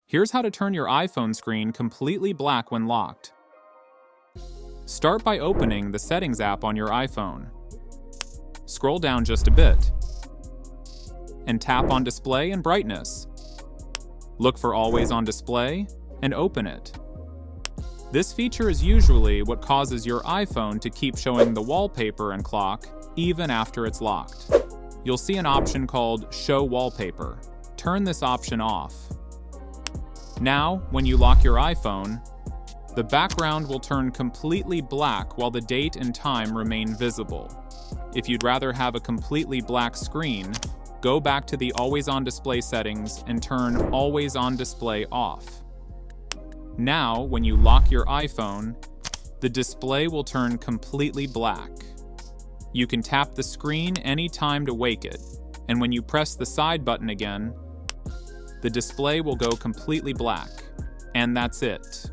Here's how to turn your iPhone screen completely black when locked. Start by opening the Settings app on your iPhone. Scroll down just a bit and tap on Display and Brightness. Look for Always on Display and open it. This feature is usually what causes your iPhone to keep showing the wallpaper and clock even after it's locked. You'll see an option called Show Wallpaper. Turn this option off. Now, when you lock your iPhone, the background will turn completely black while the date and time remain visible. If you'd rather have a completely black screen, go back to the Always on Display settings and turn Always on Display off. Now, when you lock your iPhone, the display will turn completely black. You can tap the screen anytime to wake it, and when you press the side button again, the display will go completely black. And that's it.